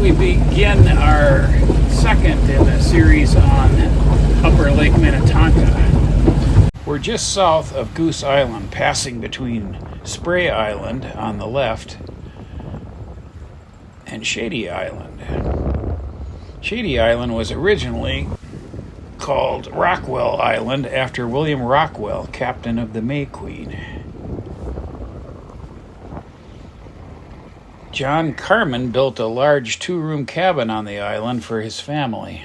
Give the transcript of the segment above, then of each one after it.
we begin our second in the series on Upper Lake Minnetonka. We're just south of Goose Island, passing between Spray Island on the left and Shady Island. Shady Island was originally called Rockwell Island after William Rockwell, captain of the May Queen. John Carman built a large two-room cabin on the island for his family.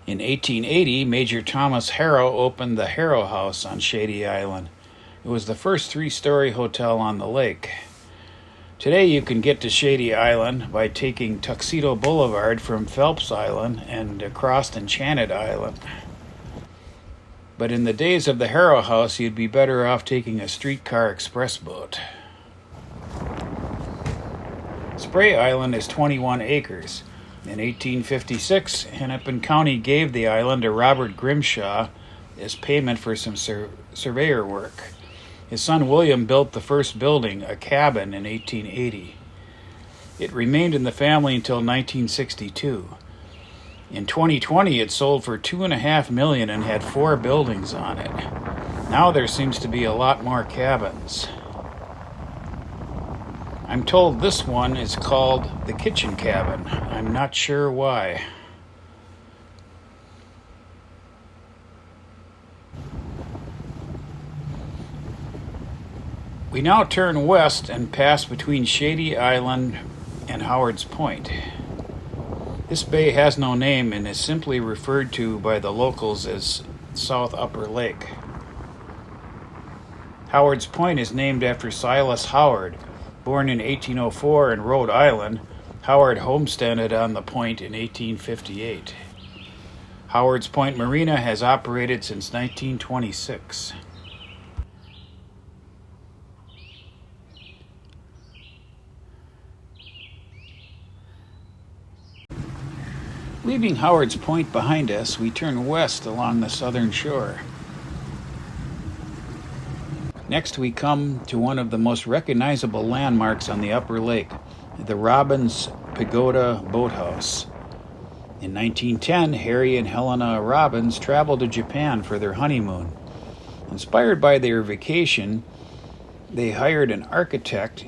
In 1880, Major Thomas Harrow opened the Harrow House on Shady Island. It was the first three-story hotel on the lake. Today you can get to Shady Island by taking Tuxedo Boulevard from Phelps Island and across Enchanted Island. But in the days of the Harrow House, you'd be better off taking a streetcar express boat. Spray Island is 21 acres. In 1856, Hennepin County gave the island to Robert Grimshaw as payment for some surveyor work. His son William built the first building, a cabin, in 1880. It remained in the family until 1962. In 2020, it sold for $2.5 million and had 4 buildings on it. Now there seems to be a lot more cabins. I'm told this one is called the Kitchen Cabin. I'm not sure why. We now turn west and pass between Shady Island and Howard's Point. This bay has no name and is simply referred to by the locals as South Upper Lake. Howard's Point is named after Silas Howard. Born in 1804 in Rhode Island, Howard homesteaded on the point in 1858. Howard's Point Marina has operated since 1926. Leaving Howard's Point behind us, we turn west along the southern shore. Next, we come to one of the most recognizable landmarks on the Upper Lake, the Robbins Pagoda Boathouse. In 1910, Harry and Helena Robbins traveled to Japan for their honeymoon. Inspired by their vacation, they hired an architect,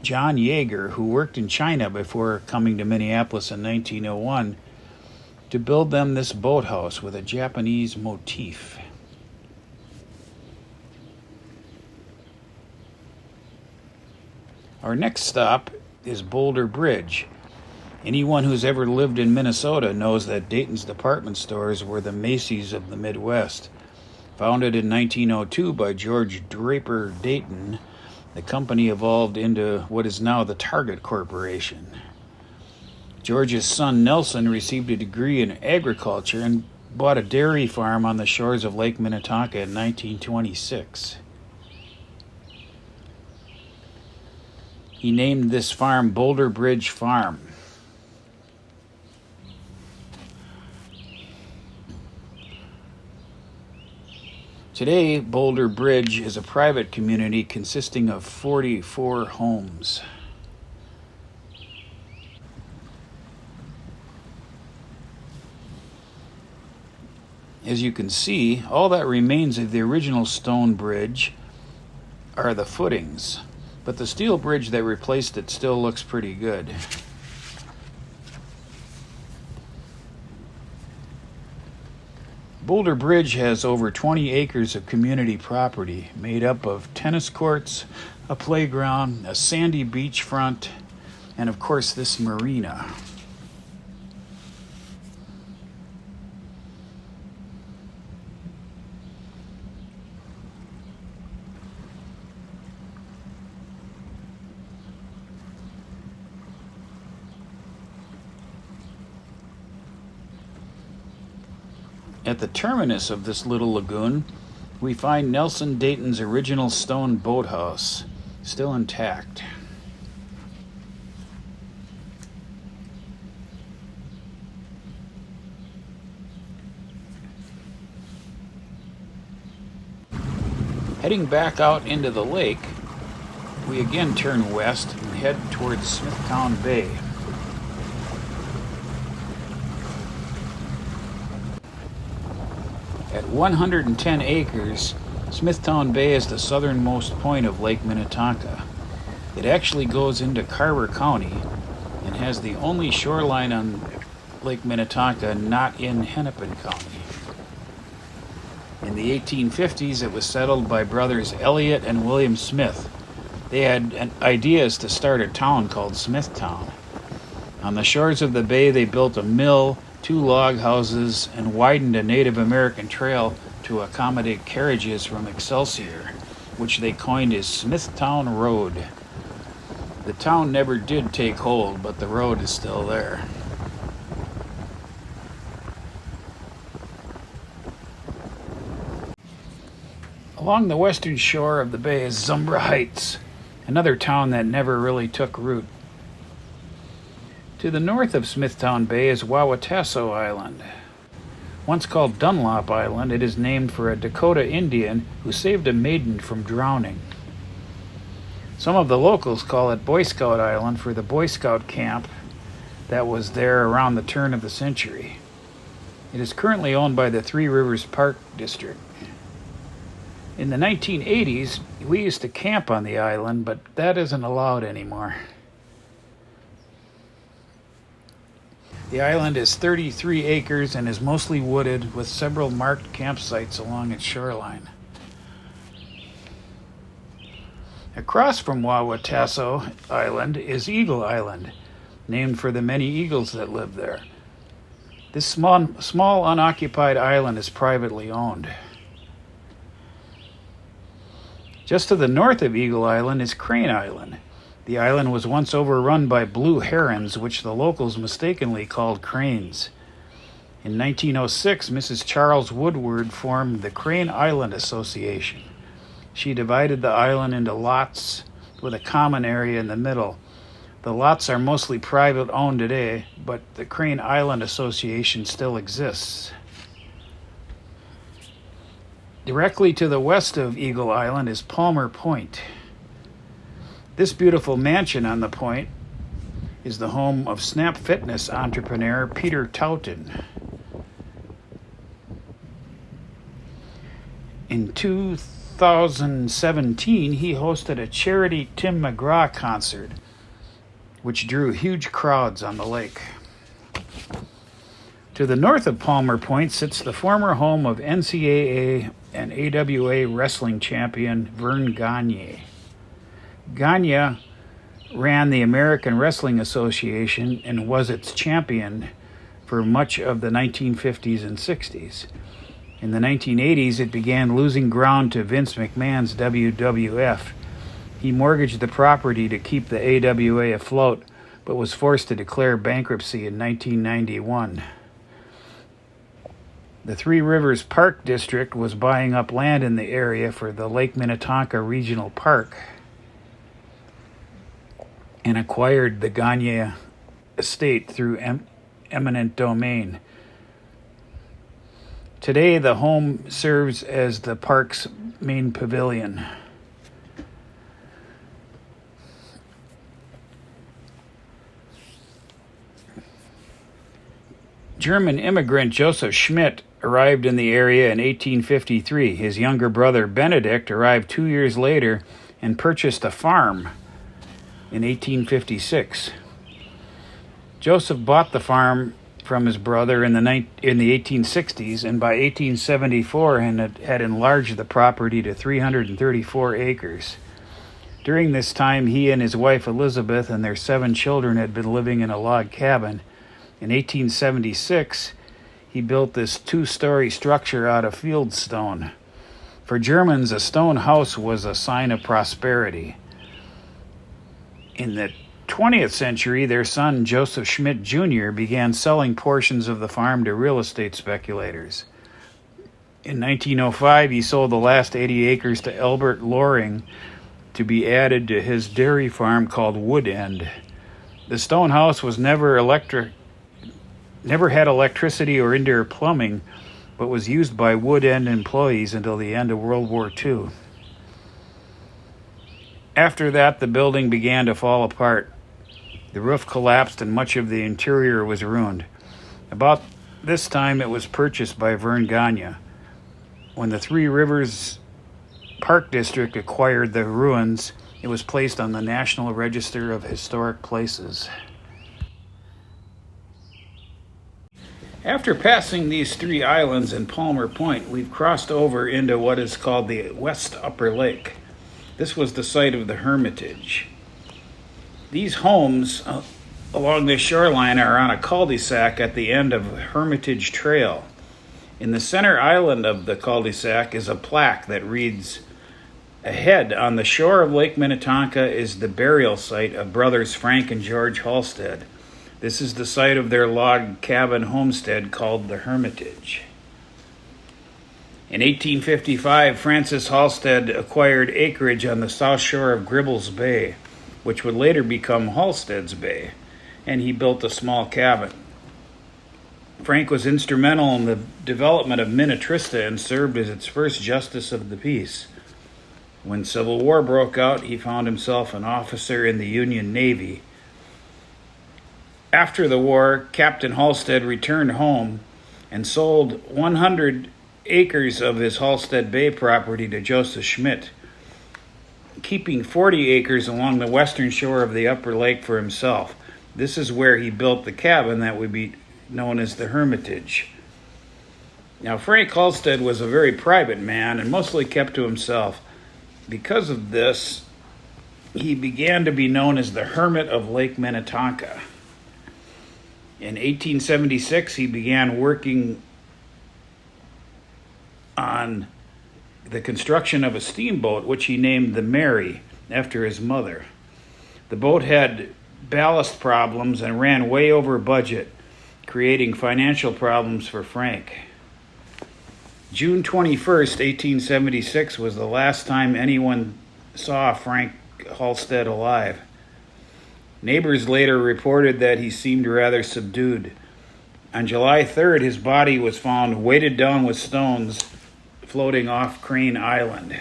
John Yeager, who worked in China before coming to Minneapolis in 1901, to build them this boathouse with a Japanese motif. Our next stop is Boulder Bridge. Anyone who's ever lived in Minnesota knows that Dayton's department stores were the Macy's of the Midwest. Founded in 1902 by George Draper Dayton, the company evolved into what is now the Target Corporation. George's son Nelson received a degree in agriculture and bought a dairy farm on the shores of Lake Minnetonka in 1926. He named this farm Boulder Bridge Farm. Today, Boulder Bridge is a private community consisting of 44 homes. As you can see, all that remains of the original stone bridge are the footings. But the steel bridge that replaced it still looks pretty good. Boulder Bridge has over 20 acres of community property made up of tennis courts, a playground, a sandy beachfront, and of course this marina. At the terminus of this little lagoon, we find Nelson Dayton's original stone boathouse, still intact. Heading back out into the lake, we we again turn west and head towards Smithtown Bay. At 110 acres, Smithtown Bay is the southernmost point of Lake Minnetonka. It actually goes into Carver County and has the only shoreline on Lake Minnetonka not in Hennepin County. In the 1850s, it was settled by brothers Elliott and William Smith. They had ideas to start a town called Smithtown. On the shores of the bay, they built a mill, 2 log houses, and widened a Native American trail to accommodate carriages from Excelsior, which they coined as Smithtown Road. The town never did take hold, but the road is still there. Along the western shore of the bay is Zumbra Heights, another town that never really took root. To the north of Smithtown Bay is Wauwatosa Island. Once called Dunlop Island, it is named for a Dakota Indian who saved a maiden from drowning. Some of the locals call it Boy Scout Island for the Boy Scout camp that was there around the turn of the century. It is currently owned by the Three Rivers Park District. In the 1980s, we used to camp on the island, but that isn't allowed anymore. The island is 33 acres and is mostly wooded with several marked campsites along its shoreline. Across from Wauwatosa Island is Eagle Island, named for the many eagles that live there. This small unoccupied island is privately owned. Just to the north of Eagle Island is Crane Island. The island was once overrun by blue herons, which the locals mistakenly called cranes. In 1906, Mrs. Charles Woodward formed the Crane Island Association. She divided the island into lots with a common area in the middle. The lots are mostly private owned today, but the Crane Island Association still exists. Directly to the west of Eagle Island is Palmer Point. This beautiful mansion on the point is the home of Snap Fitness entrepreneur Peter Tautin. In 2017, he hosted a charity Tim McGraw concert, which drew huge crowds on the lake. To the north of Palmer Point sits the former home of NCAA and AWA wrestling champion Vern Gagne. Gagne ran the American Wrestling Association and was its champion for much of the 1950s and 60s. In the 1980s, it began losing ground to Vince McMahon's WWF. He mortgaged the property to keep the AWA afloat, but was forced to declare bankruptcy in 1991. The Three Rivers Park District was buying up land in the area for the Lake Minnetonka Regional Park and acquired the Gagne estate through eminent domain. Today, the home serves as the park's main pavilion. German immigrant Joseph Schmidt arrived in the area in 1853. His younger brother Benedict arrived 2 years later and purchased a farm in 1856. Joseph bought the farm from his brother in the 1860s, and by 1874 had enlarged the property to 334 acres. During this time, he and his wife Elizabeth and their 7 children had been living in a log cabin. In 1876, he built this 2-story structure out of field stone. For Germans, a stone house was a sign of prosperity. In the 20th century, their son, Joseph Schmidt Jr., began selling portions of the farm to real estate speculators. In 1905, he sold the last 80 acres to Albert Loring to be added to his dairy farm called Wood End. The stone house was never had electricity or indoor plumbing, but was used by Wood End employees until the end of World War II. After that, the building began to fall apart. The roof collapsed and much of the interior was ruined. About this time, it was purchased by Vern Gagne. When the Three Rivers Park District acquired the ruins, it was placed on the National Register of Historic Places. After passing these three islands and Palmer Point, we've crossed over into what is called the West Upper Lake. This was the site of the Hermitage. These homes along this shoreline are on a cul-de-sac at the end of Hermitage Trail. In the center island of the cul-de-sac is a plaque that reads, "Ahead on the shore of Lake Minnetonka is the burial site of brothers Frank and George Halstead. This is the site of their log cabin homestead called the Hermitage." In 1855, Francis Halstead acquired acreage on the south shore of Gribble's Bay, which would later become Halstead's Bay, and he built a small cabin. Frank was instrumental in the development of Minnetrista and served as its first justice of the peace. When Civil War broke out, he found himself an officer in the Union Navy. After the war, Captain Halstead returned home and sold 100 acres of his Halstead Bay property to Joseph Schmidt, keeping 40 acres along the western shore of the upper lake for himself. This is where he built the cabin that would be known as the Hermitage. Now, Frank Halstead was a very private man and mostly kept to himself. Because of this, he began to be known as the Hermit of Lake Minnetonka. In 1876, he began working on the construction of a steamboat, which he named the Mary, after his mother. The boat had ballast problems and ran way over budget, creating financial problems for Frank. June 21st, 1876 was the last time anyone saw Frank Halstead alive. Neighbors later reported that he seemed rather subdued. On July 3rd, his body was found weighted down with stones floating off Crane Island.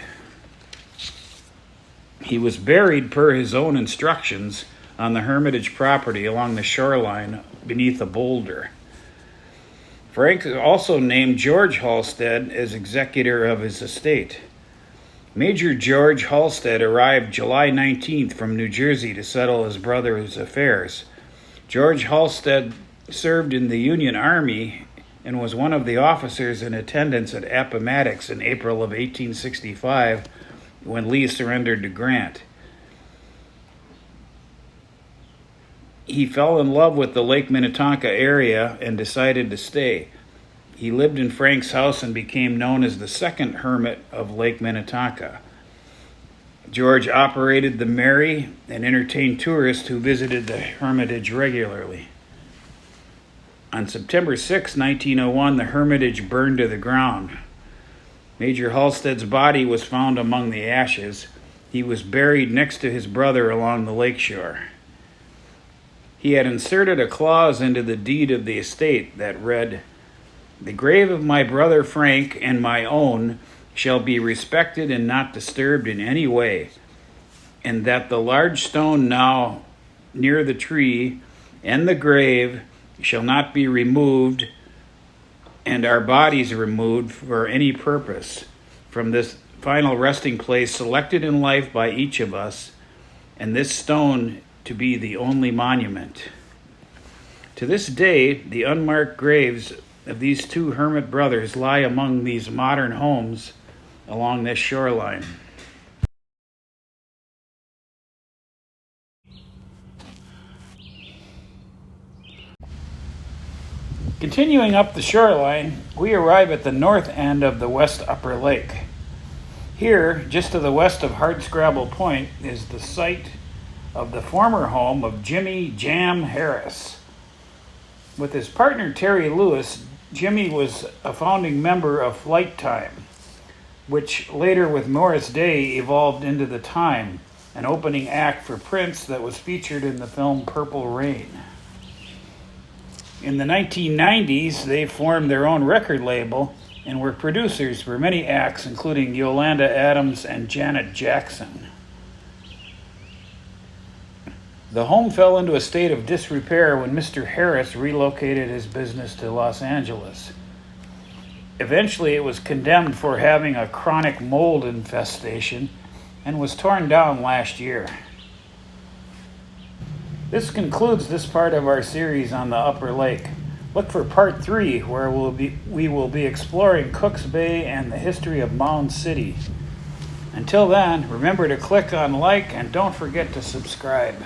He was buried per his own instructions on the Hermitage property along the shoreline beneath a boulder. Frank also named George Halstead as executor of his estate. Major George Halstead arrived July 19th from New Jersey to settle his brother's affairs. George Halstead served in the Union Army and was one of the officers in attendance at Appomattox in April of 1865 when Lee surrendered to Grant. He fell in love with the Lake Minnetonka area and decided to stay. He lived in Frank's house and became known as the second hermit of Lake Minnetonka. George operated the Mary and entertained tourists who visited the Hermitage regularly. On September 6, 1901, the Hermitage burned to the ground. Major Halstead's body was found among the ashes. He was buried next to his brother along the lakeshore. He had inserted a clause into the deed of the estate that read, "The grave of my brother Frank and my own shall be respected and not disturbed in any way, and that the large stone now near the tree and the grave shall not be removed, and our bodies removed for any purpose from this final resting place selected in life by each of us, and this stone to be the only monument." To this day, the unmarked graves of these two hermit brothers lie among these modern homes along this shoreline. Continuing up the shoreline, we arrive at the north end of the West Upper Lake. Here, just to the west of Hardscrabble Point, is the site of the former home of Jimmy Jam Harris. With his partner Terry Lewis, Jimmy was a founding member of Flight Time, which later with Morris Day evolved into The Time, an opening act for Prince that was featured in the film Purple Rain. In the 1990s, they formed their own record label and were producers for many acts, including Yolanda Adams and Janet Jackson. The home fell into a state of disrepair when Mr. Harris relocated his business to Los Angeles. Eventually, it was condemned for having a chronic mold infestation and was torn down last year. This concludes this part of our series on the Upper Lake. Look for part 3, where we will be exploring Cooks Bay and the history of Mound City. Until then, remember to click on like and don't forget to subscribe.